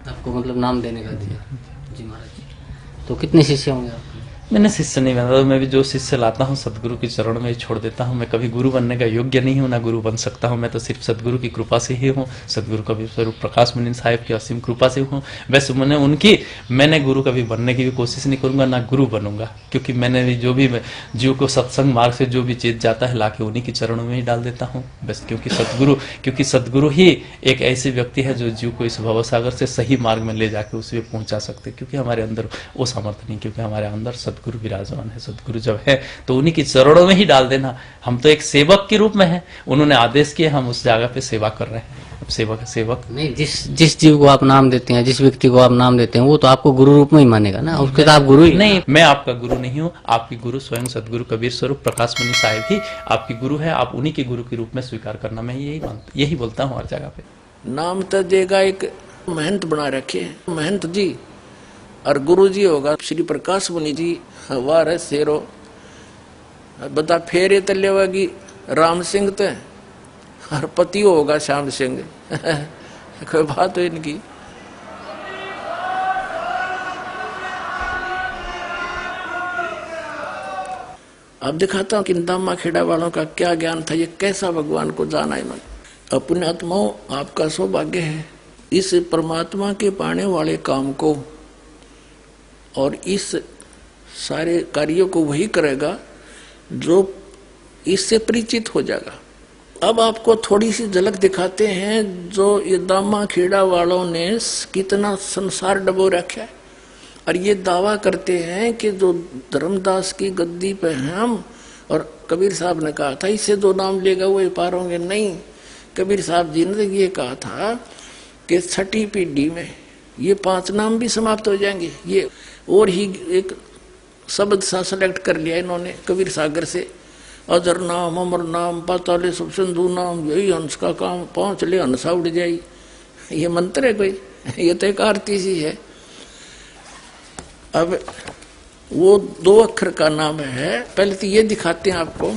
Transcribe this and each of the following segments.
आपको मतलब नाम देने का दिया। जी महाराज जी। तो कितने शिष्य होंगे आपके? मैंने शिष्य नहीं बना, मैं भी जो शिष्य लाता हूँ सदगुरु के चरण में ही छोड़ देता हूँ। मैं कभी गुरु बनने का योग्य नहीं हूँ, ना गुरु बन सकता हूँ। मैं तो सिर्फ सदगुरु की कृपा से ही हूँ, सदगुरु कबीर स्वरूप प्रकाश मुनि साहिब की असीम कृपा से हूँ। वैसे मैंने गुरु कभी बनने की भी कोशिश नहीं करूंगा, ना गुरु बनूंगा, क्योंकि मैंने भी जो भी जीव को सत्संग मार्ग से जो भी चीज जाता है लाके उन्हीं के चरणों में ही डाल देता हूँ बस। क्योंकि सदगुरु ही एक ऐसी व्यक्ति है जो जीव को इस भवसागर से सही मार्ग में ले जाके उसे पहुंचा सकते, क्योंकि हमारे अंदर वो सामर्थ्य नहीं, क्योंकि हमारे अंदर सदगुरु विराजमान है। सदगुरु जब है तो उन्हीं के चरणों में ही डाल देना। हम तो एक सेवक के रूप में हैं, उन्होंने आदेश किए, हम उस जगह पे सेवा कर रहे हैं। सेवक नहीं, जिस जिस जीव को आप नाम देते हैं, जिस व्यक्ति को आप नाम देते हैं, वो तो आपको गुरु रूप में ही मानेगा ना, उसके तो आप गुरु ही नहीं, मैं आपका गुरु नहीं हूँ। आपकी गुरु स्वयं सदगुरु कबीर स्वरूप प्रकाश मुनि साहिब ही आपकी गुरु है। आप उन्हीं के गुरु के रूप में स्वीकार करना, मैं यही बोलता हूँ हर जगह पे। नाम तो देगा एक महंत बना रखे महंत जी, और गुरु जी होगा श्री प्रकाश मुनि जी। वाह रे शेरो, बता फेर ये तले होगी राम सिंह तो, और पति होगा श्याम सिंह। कोई बात हो इनकी। अब दिखाता हूं कि दामा खेड़ा वालों का क्या ज्ञान था, ये कैसा भगवान को जाना इन्होंने। अपने आत्माओं, आपका सौभाग्य है इस परमात्मा के पाने वाले काम को, और इस सारे कार्यों को वही करेगा जो इससे परिचित हो जाएगा। अब आपको थोड़ी सी झलक दिखाते हैं जो ये दामा खेड़ा वालों ने कितना संसार डबो रखा है, और ये दावा करते हैं कि जो धर्मदास की गद्दी पे हैं हम, और कबीर साहब ने कहा था इससे जो नाम लेगा वो पार होंगे। नहीं, कबीर साहब जी ने ये कहा था कि छठी पीढ़ी में ये 5 नाम भी समाप्त हो जाएंगे। ये और ही एक शब्द सा सेलेक्ट कर लिया इन्होंने कबीर सागर से, अजर नाम, अमर नाम, पाताले सब सिंधु नाम, यही हंस का काम, 5 ले हंसा उड़ जाई। ये मंत्र है कोई? ये तो एक आरती सी है। अब वो 2 अक्षर का नाम है। पहले तो ये दिखाते हैं आपको,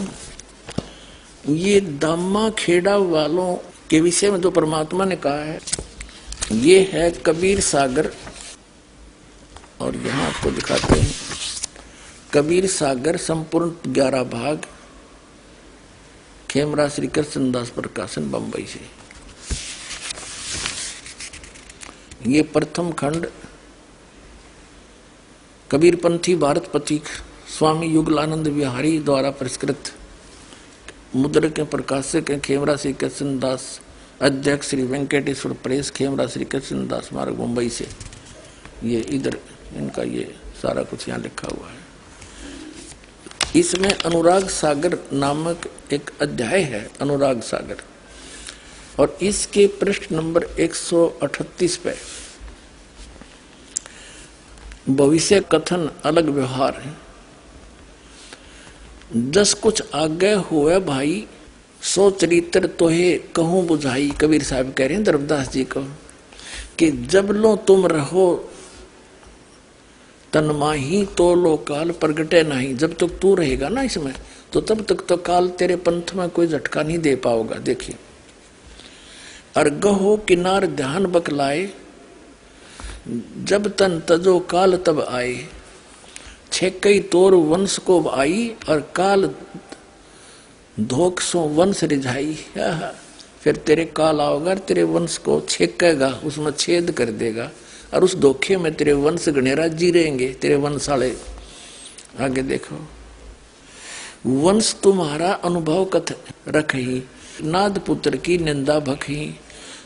ये दामा खेड़ा वालों के विषय में जो परमात्मा ने कहा है, ये है कबीर सागर। और यहां आपको दिखाते हैं कबीर सागर संपूर्ण 11 भाग, खेमरा श्री कृष्णदास प्रकाशन बंबई से। ये प्रथम खंड कबीरपंथी भारत पथिक स्वामी युगलानंद विहारी द्वारा परिष्कृत मुद्रक के प्रकाशक हैं खेमरा श्री कृष्णदास, अध्यक्ष श्री वेंकटेश्वर प्रेस, खेमरा श्री कृष्णदास मार्ग मुंबई से। ये इधर इनका ये सारा कुछ यहाँ लिखा हुआ है। इसमें अनुराग सागर नामक एक अध्याय है, अनुराग सागर, और इसके पृष्ठ नंबर 138 पे भविष्य कथन अलग व्यवहार है। जस कुछ आगे हुए भाई, सो चरित्र तोहे कहूं बुझाई। कबीर साहब कह रहे हैं धर्मदास जी को कि जब लो तुम रहो तन्माही, तो लो काल प्रगटे नहीं। जब तक तू रहेगा ना इसमें, तो तब तक तो काल तेरे पंथ में कोई झटका नहीं दे पाओगा। देखिए, अर्गहो किनार ध्यान बकलाए, जब तन तजो काल तब आए। छेकई तोर वंश को आई, और काल धोख सो वंश रिझाई। फिर तेरे काल आओगा, तेरे वंश को छेकेगा, उसमें छेद कर देगा, और उस धोखे में तेरे वंश गणेरा जी रहेंगे, तेरे वंशाले। आगे देखो, वंश तुम्हारा अनुभव कथ रखही, नाद पुत्र की निंदा भखही।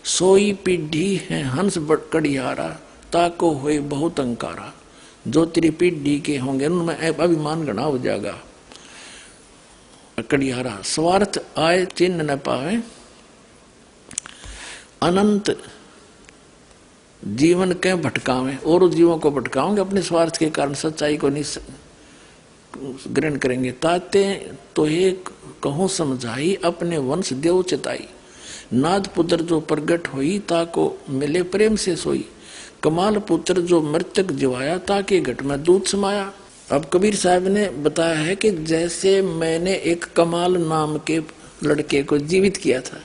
सोई पीढ़ी है हंस कड़ियारा, ताको होए बहुत अंकारा। जो तेरी पीढ़ी के होंगे उनमें अभिमान गणा हो जाएगा। कड़ियारा, स्वार्थ आए चिन्ह न पावे, अनंत जीवन के भटकावे। और जीवों को भटकाओगे अपने स्वार्थ के कारण, सच्चाई को नहीं ग्रहण करेंगे। ताते तो ये कहूं समझाई, अपने वंश देव चिताई। नाद पुत्र जो प्रगट हुई, ताको मिले प्रेम से सोई। कमाल पुत्र जो मृतक जिवाया, ताके घट में दूध समाया। अब कबीर साहब ने बताया है कि जैसे मैंने एक कमाल नाम के लड़के को जीवित किया था,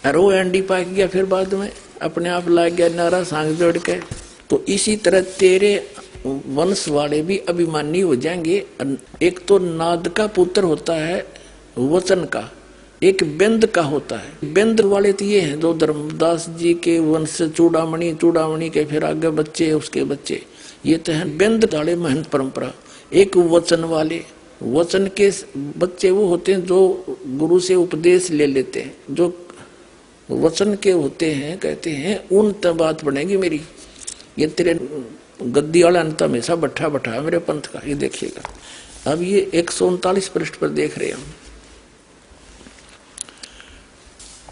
और वो एंडी पाक गया फिर बाद में, अपने आप लाग गया नारा सांग जोड़ के। तो इसी तरह तेरे वंश वाले भी अभिमानी हो जाएंगे। एक तो नाद का पुत्र होता है वचन का, एक बेंद का होता है। बेंद वाले तो ये हैं जो धर्मदास जी के वंश से चूड़ामणि, चूड़ामणि के फिर आगे बच्चे, उसके बच्चे, ये तो है बेंद वाले महंत परंपरा। एक वचन वाले, वचन के बच्चे वो होते हैं जो गुरु से उपदेश ले लेते हैं, जो वचन के होते हैं, कहते हैं उन तब बात बनेगी मेरी। ये तेरे गद्दी वाला अंत हमेशा बैठा बैठा मेरे पंथ का, ये देखिएगा। अब ये 139 पृष्ठ पर देख रहे हम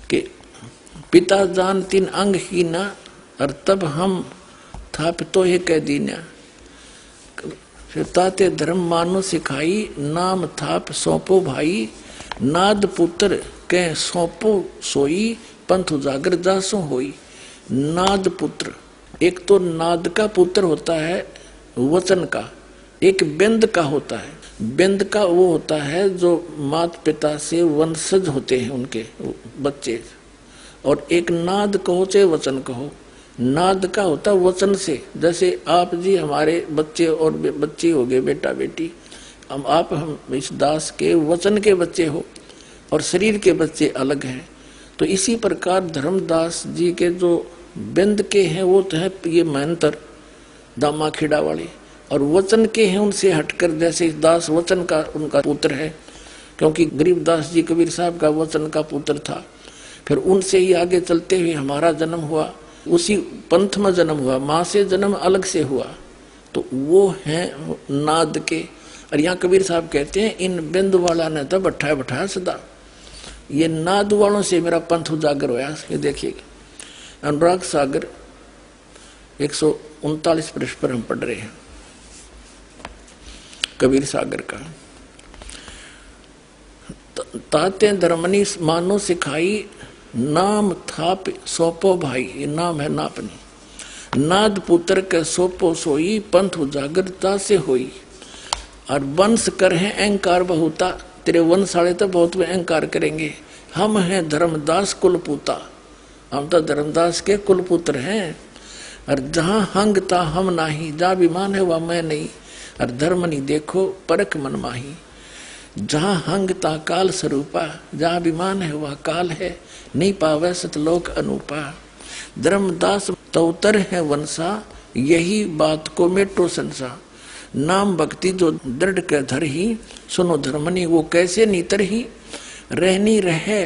कि पिता जान तीन अंग ही ना, और तब हम थाप तो ही कह दीना। फिर ताते धर्म मानो सिखाई, नाम थाप सौंपो भाई। नाद पुत्र कह सौंपो सोई, पंथ उजागर जासो होई। नाद पुत्र, एक तो नाद का पुत्र होता है वचन का, एक बेंद का होता है। बेंद का वो होता है जो माता पिता से वंशज होते हैं उनके बच्चे, और एक नाद कहो चाहे वचन कहो, नाद का होता है वचन से। जैसे आप जी हमारे बच्चे और बच्ची हो गए, बेटा बेटी, हम इस दास के वचन के बच्चे हो और शरीर के बच्चे अलग हैं। तो इसी प्रकार धर्मदास जी के जो बेंद के हैं वो तो है ये महंतर दामा खेड़ा वाले, और वचन के हैं उनसे हटकर, जैसे दास वचन का उनका पुत्र है, क्योंकि गरीबदास जी कबीर साहब का वचन का पुत्र था। फिर उनसे ही आगे चलते हुए हमारा जन्म हुआ, उसी पंथ में जन्म हुआ, माँ से जन्म अलग से हुआ, तो वो हैं नाद के। और यहाँ कबीर साहब कहते हैं इन बिंद वाला ने तो बैठाया बैठाया सदा, ये नाद वालों से मेरा पंथ उजागर होया। ये देखिएगा अनुराग सागर 139 पृष्ठ पर हम पढ़ रहे हैं कबीर सागर का। ताते धर्मनी मानो सिखाई, नाम थाप सौंपो भाई। ये नाम है नापनी। नाद पुत्र के सौंपो सोई, पंथ उजागरता से होई। और वंश कर है अहंकार बहुता, तेरे वंश वाले तो बहुत अहंकार करेंगे। हम हैं धर्मदास कुलपुता, हम तो धर्मदास के कुलपुत्र हैं। और जहाँ हंगता हम नाही, जहाँ विमान है वह मैं नहीं। और धर्म नहीं देखो परख मन माही, जहाँ हंगता काल स्वरूपा, जहाँ विमान है वह काल है। नहीं पावे सतलोक अनूपा, धर्मदास तौतर है वंशा, यही बात को मेटो संसा। नाम भक्ति जो दृढ़ के धर ही, सुनो धर्मनी वो कैसे नीतर ही। रहनी रहे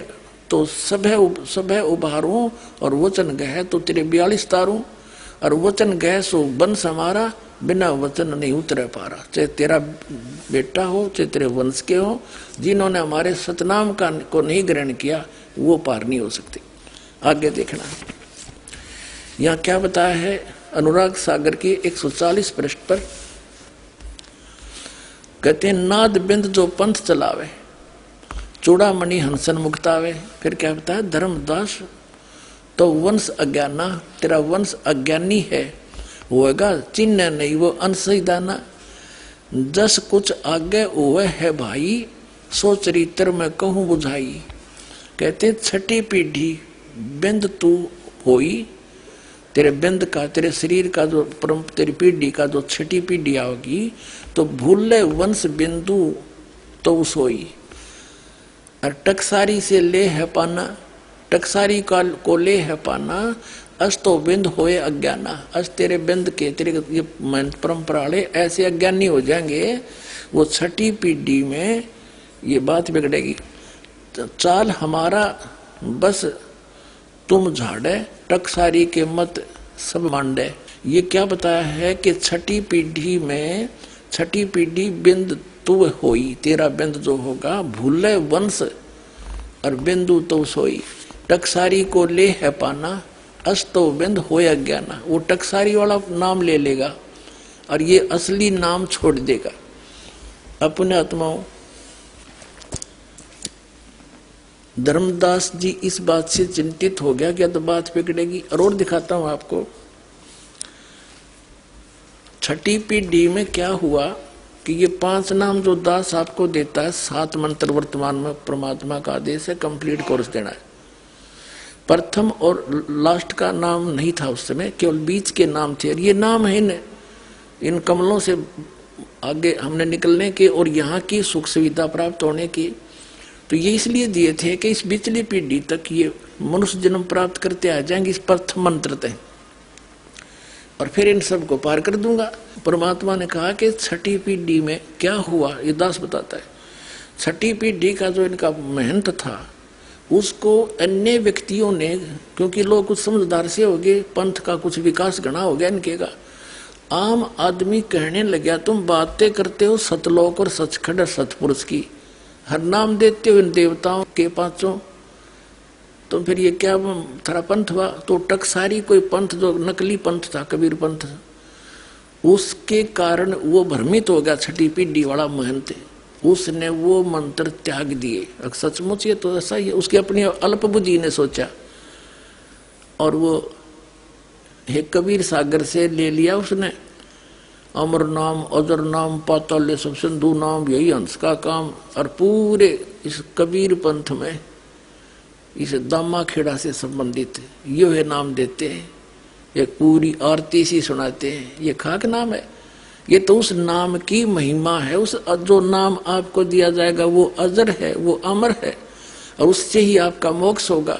तो सब उभारूं, और वचन गए तो तेरे 42 तारूं। और वचन गए सो वंश हमारा, बिना वचन नहीं उतरे पारा। चाहे तेरा बेटा हो चाहे तेरे वंश के हो, जिन्होंने हमारे सतनाम का को नहीं ग्रहण किया वो पार नहीं हो सकते। आगे देखना यहाँ क्या बताया है अनुराग सागर की 140 पृष्ठ पर। कहते हैं नाद बिंद जो पंथ चलावे, चूड़ामणि हंसन मुक्तावे। फिर क्या बताया धर्मदास तो वंश अज्ञाना, तेरा वंश अज्ञानी है, होएगा चिन्ह नहीं वो अनसही दाना। जस कुछ आगे हुए है भाई, सो चरित्र में कहूँ बुझाई। कहते छठी पीढ़ी बिंद तू होई, तेरे बिंद का, तेरे शरीर का जो तेरी पीढ़ी का जो छठी पीढ़ी आओगी, तो भूले वंश बिंदु तो सोई। और टकसारी से ले है पाना, टकसारी को ले है पाना। अस्तो बिंद होए अज्ञाना, अस तेरे बिंद के, तेरे ये परंपरा वाले ऐसे अज्ञानी हो जाएंगे, वो छठी पीढ़ी में ये बात बिगड़ेगी। चाल हमारा बस तुम झाड़े, टकसारी के मत सब मांडे। ये क्या बताया है कि छठी पीढ़ी में, छठी पीढ़ी बिंद तू होई, तेरा बिंद जो होगा भूले वंश और बिंदु तो सोई। टकसारी को ले है पाना, अस्तो बिंद होय अज्ञाना। वो टकसारी वाला नाम ले लेगा और ये असली नाम छोड़ देगा। अपने आत्माओं, धर्मदास जी इस बात से चिंतित हो गया कि तो बात बिगड़ेगी। और दिखाता हूं आपको छठी पीढ़ी में क्या हुआ कि ये 5 नाम जो दास आपको देता है, 7 मंत्र वर्तमान में परमात्मा का आदेश है, कंप्लीट कोर्स देना है। प्रथम और लास्ट का नाम नहीं था उस समय, केवल बीच के नाम थे। और ये नाम है इन कमलों से आगे हमने निकलने के और यहाँ की सुख सुविधा प्राप्त होने की। तो ये इसलिए दिए थे कि इस पिछली पीढ़ी तक ये मनुष्य जन्म प्राप्त करते आ जाएंगे इस प्रथम मंत्र तक, और फिर इन सब को पार कर दूंगा। परमात्मा ने कहा कि छठी पीढ़ी में क्या हुआ, ये दास बताता है। छठी पीढ़ी का जो इनका महंत था उसको अन्य व्यक्तियों ने, क्योंकि लोग कुछ समझदार से हो गए, पंथ का कुछ विकास घना हो गया इनके का, आम आदमी कहने लगा तुम बातें करते हो सतलोक और सचखंड सतपुरुष की, हर नाम देते हो इन देवताओं के पांचों, तो फिर ये क्या थारा पंथ हुआ। तो टकसारी कोई पंथ जो नकली पंथ था, कबीर पंथ, उसके कारण वो भ्रमित हो गया। छठी पीढ़ी वाला महंत, उसने वो मंत्र त्याग दिए। सचमुच ये तो ऐसा ही है, उसकी अपनी अल्पबुद्धि ने सोचा, और वो हे कबीर सागर से ले लिया उसने, अमर नाम अजर नाम पाताल सब सिंधु नाम, यही हंस का काम। और पूरे इस कबीर पंथ में इस दामा खेड़ा से संबंधित ये है नाम देते हैं, ये पूरी आरती सी सुनाते हैं। ये खाक नाम है, ये तो उस नाम की महिमा है। उस जो नाम आपको दिया जाएगा वो अजर है, वो अमर है, और उससे ही आपका मोक्ष होगा।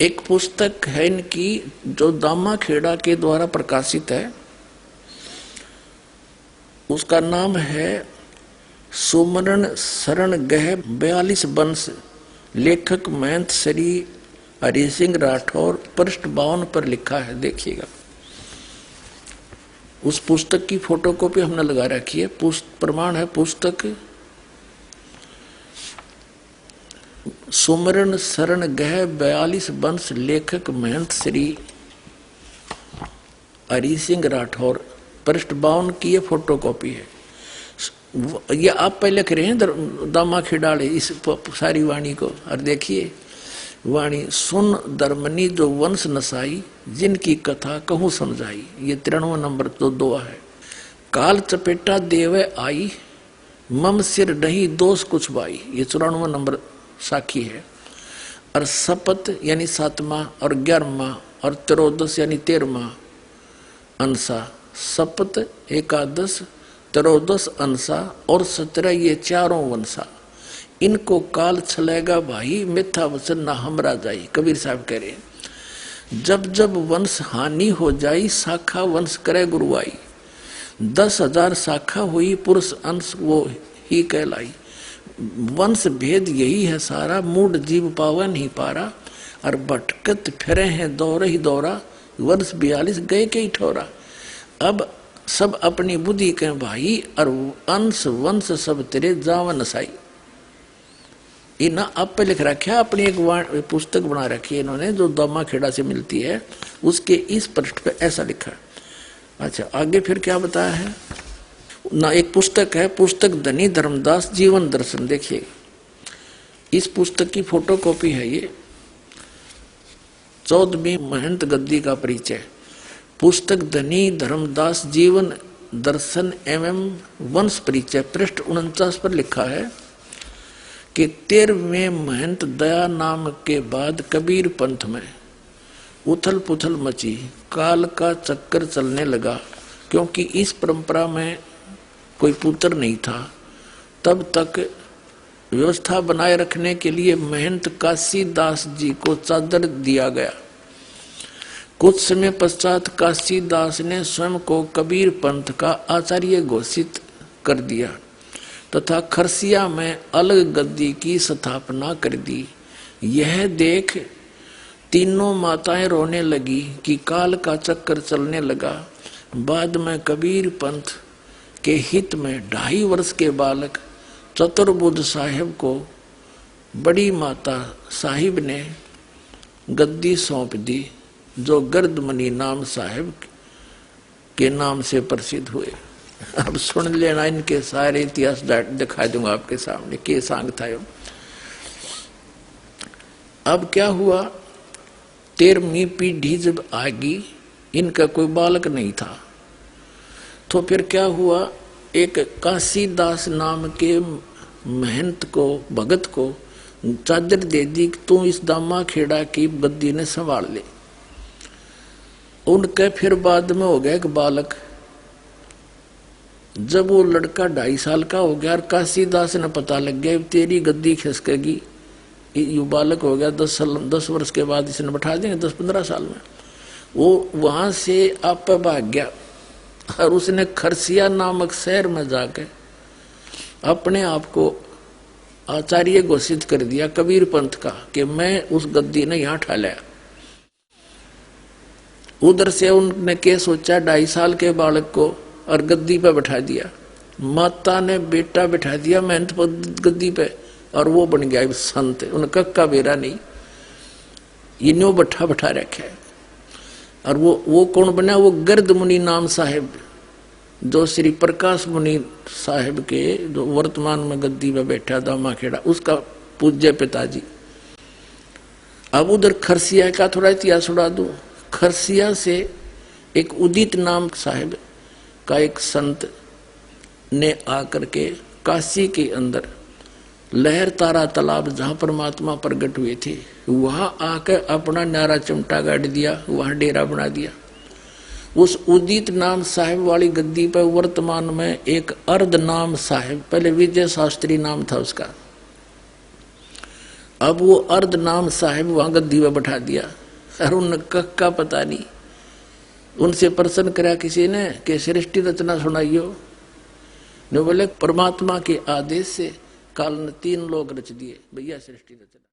एक पुस्तक है इनकी जो दामा खेड़ा के द्वारा प्रकाशित है, उसका नाम है सुमरण शरण गह 42 वंश, लेखक महंत श्री हरि सिंह राठौर, पृष्ठ 52 पर लिखा है, देखिएगा। उस पुस्तक की फोटोकॉपी हमने लगा रखी है, प्रमाण है पुस्तक सुमरण शरण गह 42 वंश, लेखक महंत श्री हरि सिंह राठौर, पृष्ठ 52 की ये फोटोकॉपी है। ये आप पहले लिख रहे हैं दामा खिडाले इस सारी वाणी को, और देखिए वाणी सुन धर्मनी जो वंश नसाई, जिनकी कथा कहूँ समझाई, ये 93 नंबर तो दुआ है। काल चपेटा देवे आई, मम सिर नहीं दोष कुछ बाई, ये 94 नंबर साखी है। और शपथ यानी 7वां और 11वां और 13 यानी 13वां अंसा, शपथ एकादश 13 अंसा और 17 ये चारों वंशा, इनको काल छलेगा भाई, मिथ्या वचन ना हमरा जाई। कबीर साहब कह रहे जब जब वंश हानि हो जाई, शाखा वंश करे गुरुआई। 10,000 शाखा हुई, पुरुष अंश वो ही कहलाई। वंश भेद यही है सारा, मूड जीव पावा नहीं पारा। और भटकत फिरे हैं दौरा ही दौरा, वर्ष 42 गए के ही ठोरा। अब सब अपनी बुद्धि के भाई, और अंश वंश सब तेरे जावन साई। इना आप पे लिख रखा, अपनी एक पुस्तक बना रखी है इन्होंने जो दामा खेड़ा से मिलती है, उसके इस पृष्ठ पे ऐसा लिखा। अच्छा, आगे फिर क्या बताया है ना। एक पुस्तक है, पुस्तक धनी धर्मदास जीवन दर्शन, देखिए इस पुस्तक की फोटोकॉपी है ये। 14वीं महंत गद्दी का परिचय, पुस्तक धनी धर्मदास जीवन दर्शन एवं वंश परिचय, पृष्ठ 49 पर लिखा है कि 13वें महंत दया नाम के बाद कबीर पंथ में उथल पुथल मची, काल का चक्कर चलने लगा। क्योंकि इस परंपरा में कोई पुत्र नहीं था, तब तक व्यवस्था बनाए रखने के लिए महंत काशी दास जी को चादर दिया गया। कुछ समय पश्चात काशी दास ने स्वयं को कबीर पंथ का आचार्य घोषित कर दिया तथा खरसिया में अलग गद्दी की स्थापना कर दी। यह देख तीनों माताएं रोने लगी कि काल का चक्कर चलने लगा। बाद में कबीर पंथ के हित में 2.5 वर्ष के बालक चतुर्बुद्ध साहिब को बड़ी माता साहिब ने गद्दी सौंप दी, जो गर्दमनी नाम साहिब के नाम से प्रसिद्ध हुए। अब सुन लेना, इनके सारे इतिहास दिखा दूंगा आपके सामने के सांग था। अब क्या हुआ, 13वीं पीढ़ी जब आएगी, इनका कोई बालक नहीं था, तो फिर क्या हुआ, एक काशीदास नाम के महंत को, भगत को चादर दे दी कि तू इस दामा खेड़ा की गद्दी ने संभाल ले। उनके फिर बाद में हो गया एक बालक। जब वो लड़का 2.5 साल का हो गया और काशीदास ने पता लग गया तेरी गद्दी खिसकेगी, ये बालक हो गया 10 वर्ष के बाद इसने बैठा देंगे 10-15 साल में। वो वहां से आप भाग गया और उसने खरसिया नामक शहर में जाकर अपने आप को आचार्य घोषित कर दिया कबीर पंथ का कि मैं उस गद्दी ने यहाँ ठा लिया। उधर से उनने क्या सोचा 2.5 साल के बालक को और गद्दी पे बैठा दिया। माता ने बेटा बैठा दिया मेहनत पर गद्दी पे और वो बन गया संत। उन्हें कक्का बेरा नहीं, ये न्यो बैठा बैठा रखा है। और वो कौन बना? वो गर्द मुनि नाम साहेब, जो श्री प्रकाश मुनि साहेब के जो वर्तमान में गद्दी पे बैठा दामा खेड़ा, उसका पूज्य पिताजी। अब उधर खरसिया का थोड़ा इतिहास उड़ा दूं। खरसिया से एक उदित नाम साहेब का एक संत ने आकर के काशी के अंदर लहर तारा तालाब जहां परमात्मा प्रकट हुए थे वहां आकर अपना नारा चिमटा गाड़ दिया, वहां डेरा बना दिया। उस उदित नाम साहेब वाली गद्दी पर वर्तमान में एक अर्ध नाम साहेब, पहले विजय शास्त्री नाम था उसका, अब वो अर्ध नाम साहेब वहां गद्दी पर बैठा दिया। और उन का पता नहीं। उनसे प्रश्न करा किसी ने कि सृष्टि रचना सुनाइयो। ने बोले परमात्मा के आदेश से काल ने 3 लोग रच दिए भैया सृष्टि रचना।